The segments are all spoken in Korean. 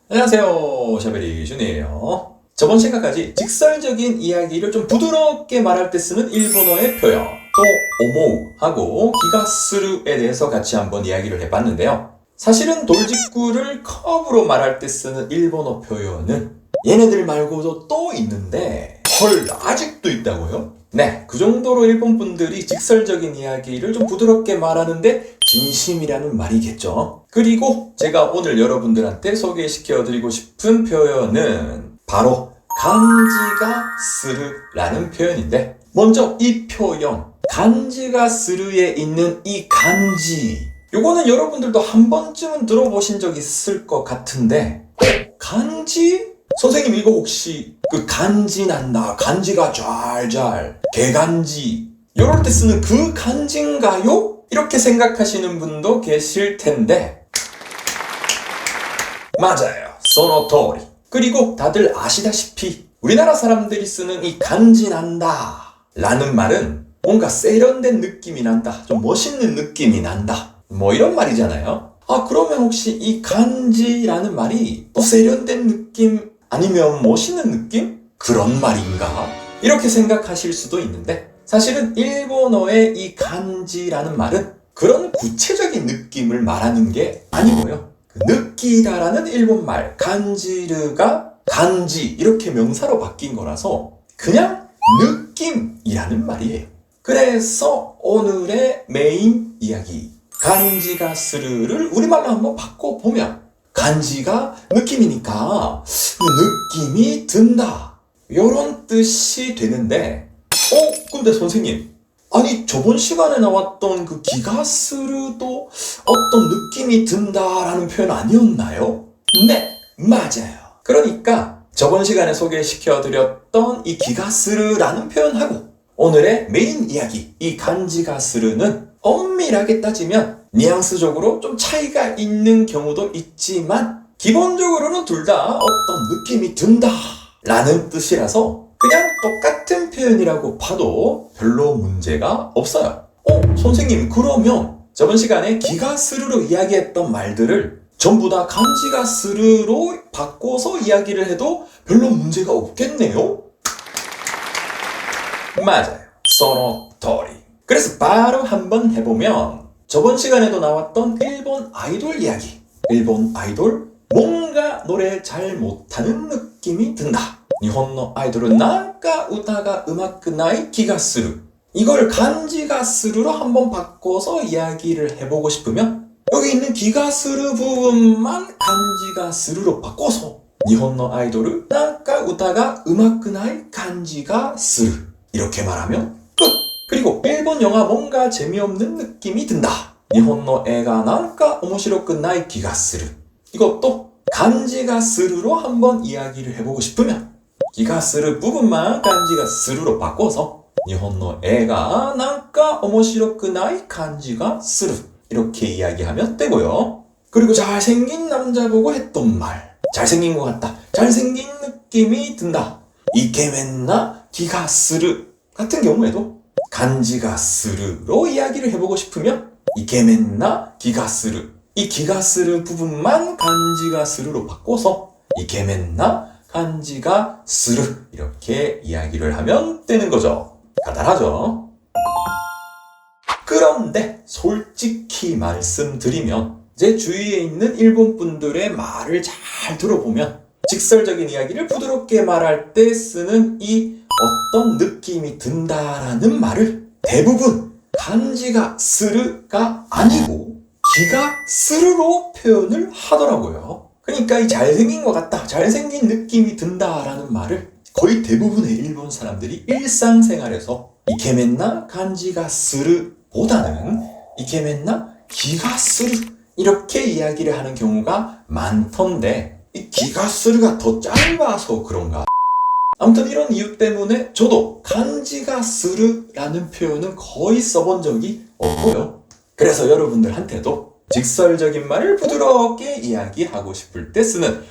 안녕하세요, 샤베리 슌이에요. 저번 시간까지 직설적인 이야기를 좀 부드럽게 말할 때 쓰는 일본어의 표현, 또 오모우하고 기가스루에 대해서 같이 한번 이야기를 해봤는데요. 사실은 돌직구를 커브로 말할 때 쓰는 일본어 표현은 얘네들 말고도 또 있는데 헐, 아직도 있다고요? 네, 그 정도로 일본 분들이 직설적인 이야기를 좀 부드럽게 말하는데 진심이라는 말이겠죠. 그리고 제가 오늘 여러분들한테 소개시켜드리고 싶은 표현은 바로 간지가 스르라는 표현인데, 먼저 이 표현 간지가 스르에 있는 이 간지, 요거는 여러분들도 한 번쯤은 들어보신 적 있을 것 같은데, 간지? 선생님 이거 혹시 그 간지 난다, 간지가 좔좔, 개간지 요럴 때 쓰는 그 간지인가요? 이렇게 생각하시는 분도 계실 텐데 맞아요, 소노토리. 그리고 다들 아시다시피 우리나라 사람들이 쓰는 이 간지 난다 라는 말은 뭔가 세련된 느낌이 난다, 좀 멋있는 느낌이 난다, 뭐 이런 말이잖아요. 그러면 혹시 이 간지라는 말이 또 세련된 느낌 아니면 멋있는 느낌? 그런 말인가? 이렇게 생각하실 수도 있는데, 사실은 일본어의 이 간지라는 말은 그런 구체적인 느낌을 말하는 게 아니고요. 느끼다라는 일본말 간지르가 간지 이렇게 명사로 바뀐 거라서 그냥 느낌이라는 말이에요. 그래서 오늘의 메인 이야기, 간지가 스르를 우리말로 한번 바꿔보면 간지가 느낌이니까 느낌이 든다, 요런 뜻이 되는데, 근데 선생님, 아니 저번 시간에 나왔던 그 기가스르도 어떤 느낌이 든다라는 표현 아니었나요? 네, 맞아요. 그러니까 저번 시간에 소개시켜드렸던 이 기가스르라는 표현하고 오늘의 메인 이야기, 이 간지가스르는 엄밀하게 따지면 뉘앙스적으로 좀 차이가 있는 경우도 있지만 기본적으로는 둘 다 어떤 느낌이 든다 라는 뜻이라서 그냥 똑같은 표현이라고 봐도 별로 문제가 없어요. 선생님, 그러면 저번 시간에 기가스르로 이야기했던 말들을 전부 다 간지가스르로 바꿔서 이야기를 해도 별로 문제가 없겠네요? 맞아요, 소노토리. 그래서 바로 한번 해보면 저번 시간에도 나왔던 일본 아이돌 이야기, 일본 아이돌 뭔가 노래 잘 못하는 느낌이 든다, 일본의 아이돌은 나가 우타가 우마쿠 나이 기가스루, 이걸 간지가스루로 한번 바꿔서 이야기를 해보고 싶으면 여기 있는 기가스루 부분만 간지가스루로 바꿔서 일본의 아이돌은 나가 우타가 우마쿠 나이 간지가스루 이렇게 말하면 끝! 그리고 일본 영화 뭔가 재미없는 느낌이 든다, 일본의 애가 나가 오모시로쿠 나이 기가스루, 이것도 간지가스루로 한번 이야기를 해보고 싶으면 기가스루 부분만 간지가스루로 바꿔서 일본의 애가 나가 오모시로쿠 나이 간지가스루 이렇게 이야기하면 되고요. 그리고 잘생긴 남자 보고 했던 말, 잘생긴 것 같다, 잘생긴 느낌이 든다, 이케멘나 기가스루 같은 경우에도 간지가스루로 이야기를 해보고 싶으면 이케멘나 기가스루, 이 기가스루 부분만 간지가스루로 바꿔서 이케멘나 간지가스루 이렇게 이야기를 하면 되는 거죠. 간단하죠? 그런데 솔직히 말씀드리면 제 주위에 있는 일본 분들의 말을 잘 들어보면 직설적인 이야기를 부드럽게 말할 때 쓰는 이 어떤 느낌이 든다라는 말을 대부분 간지가스르가 아니고 기가스르로 표현을 하더라고요. 그러니까 이 잘생긴 것 같다, 잘생긴 느낌이 든다라는 말을 거의 대부분의 일본 사람들이 일상생활에서 이케멘나 간지가스르보다는 이케멘나 기가스르 이렇게 이야기를 하는 경우가 많던데, 이 기가스르가 더 짧아서 그런가? 아무튼 이런 이유 때문에 저도 간지가스르라는 표현은 거의 써본 적이 없고요. 그래서 여러분들한테도 직설적인 말을 부드럽게 이야기하고 싶을 때 쓰는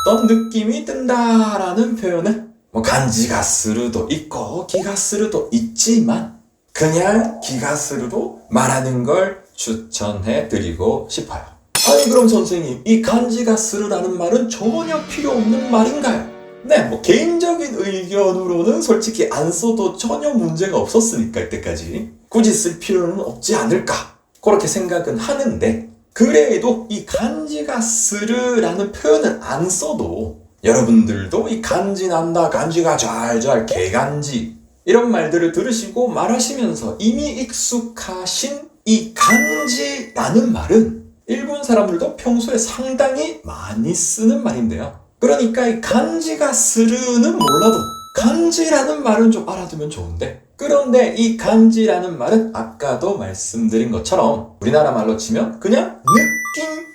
어떤 느낌이 든다라는 표현은 간지가스르도 있고 기가스르도 있지만 그냥 기가스르로 말하는 걸 추천해 드리고 싶어요. 아니 그럼 선생님, 이 간지가 스르라는 말은 전혀 필요 없는 말인가요? 네, 뭐 개인적인 의견으로는 솔직히 안 써도 전혀 문제가 없었으니까 이때까지 굳이 쓸 필요는 없지 않을까 그렇게 생각은 하는데, 그래도 이 간지가 스르라는 표현을 안 써도 여러분들도 이 간지 난다, 간지가 잘잘, 개간지 이런 말들을 들으시고 말하시면서 이미 익숙하신 이 간지라는 말은 일본 사람들도 평소에 상당히 많이 쓰는 말인데요. 그러니까 이 간지가 스르는 몰라도 간지라는 말은 좀 알아두면 좋은데, 그런데 이 간지라는 말은 아까도 말씀드린 것처럼 우리나라 말로 치면 그냥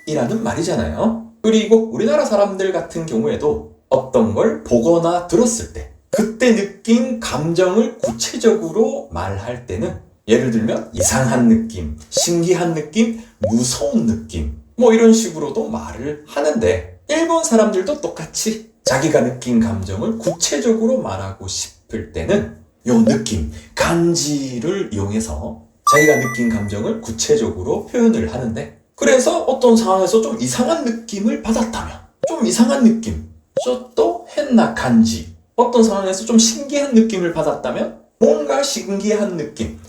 느낌이라는 말이잖아요. 그리고 우리나라 사람들 같은 경우에도 어떤 걸 보거나 들었을 때 그때 느낀 감정을 구체적으로 말할 때는 예를 들면 이상한 느낌, 신기한 느낌, 무서운 느낌 뭐 이런 식으로도 말을 하는데, 일본 사람들도 똑같이 자기가 느낀 감정을 구체적으로 말하고 싶을 때는 요 느낌, 간지를 이용해서 자기가 느낀 감정을 구체적으로 표현을 하는데, 그래서 어떤 상황에서 좀 이상한 느낌을 받았다면 좀 이상한 느낌, 또 했나 간지, 어떤 상황에서 좀 신기한 느낌을 받았다면 뭔가 신기한 느낌,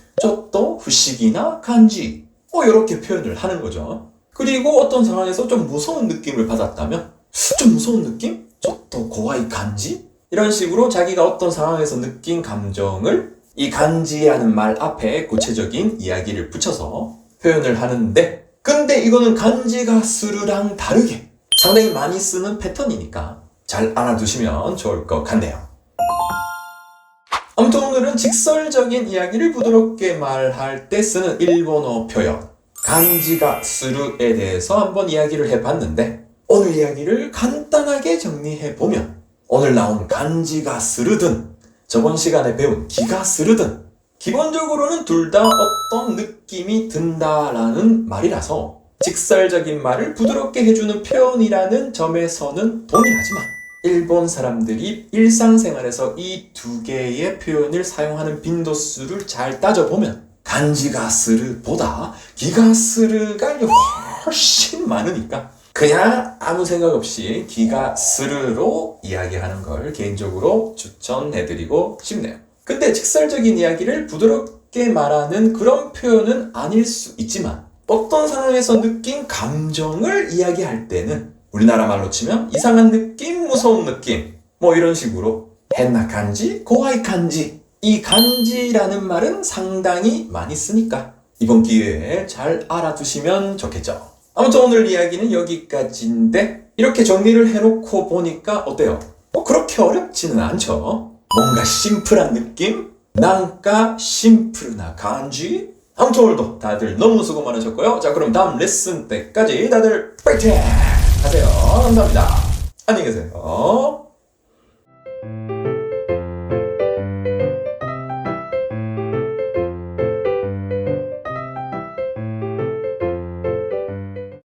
또 후식이나 간지 이렇게 표현을 하는 거죠. 그리고 어떤 상황에서 좀 무서운 느낌을 받았다면 좀 무서운 느낌? 또 고와이 간지? 이런 식으로 자기가 어떤 상황에서 느낀 감정을 이 간지라는 말 앞에 구체적인 이야기를 붙여서 표현을 하는데, 근데 이거는 간지가 스르랑 다르게 상당히 많이 쓰는 패턴이니까 잘 알아두시면 좋을 것 같네요. 아무튼 오늘은 직설적인 이야기를 부드럽게 말할 때 쓰는 일본어 표현 간지가 스르에 대해서 한번 이야기를 해봤는데, 오늘 이야기를 간단하게 정리해보면 오늘 나온 간지가 스르든 저번 시간에 배운 기가 스르든 기본적으로는 둘 다 어떤 느낌이 든다라는 말이라서 직설적인 말을 부드럽게 해주는 표현이라는 점에서는 동일하지만, 일본 사람들이 일상생활에서 이 두 개의 표현을 사용하는 빈도수를 잘 따져보면 간지가 스르보다 기가 스르가 훨씬 많으니까 그냥 아무 생각 없이 기가 스르로 이야기하는 걸 개인적으로 추천해드리고 싶네요. 근데 직설적인 이야기를 부드럽게 말하는 그런 표현은 아닐 수 있지만, 어떤 상황에서 느낀 감정을 이야기할 때는 우리나라 말로 치면 이상한 느낌, 무서운 느낌 뭐 이런 식으로 했나 간지, 고와이 간지, 이 간지라는 말은 상당히 많이 쓰니까 이번 기회에 잘 알아두시면 좋겠죠. 아무튼 오늘 이야기는 여기까지인데, 이렇게 정리를 해놓고 보니까 어때요? 그렇게 어렵지는 않죠? 뭔가 심플한 느낌? 난가 심플나 간지? 아무튼 오늘도 다들 너무 수고 많으셨고요. 자, 그럼 다음 레슨 때까지 다들 파이팅 하세요. 감사합니다. 안녕히 계세요.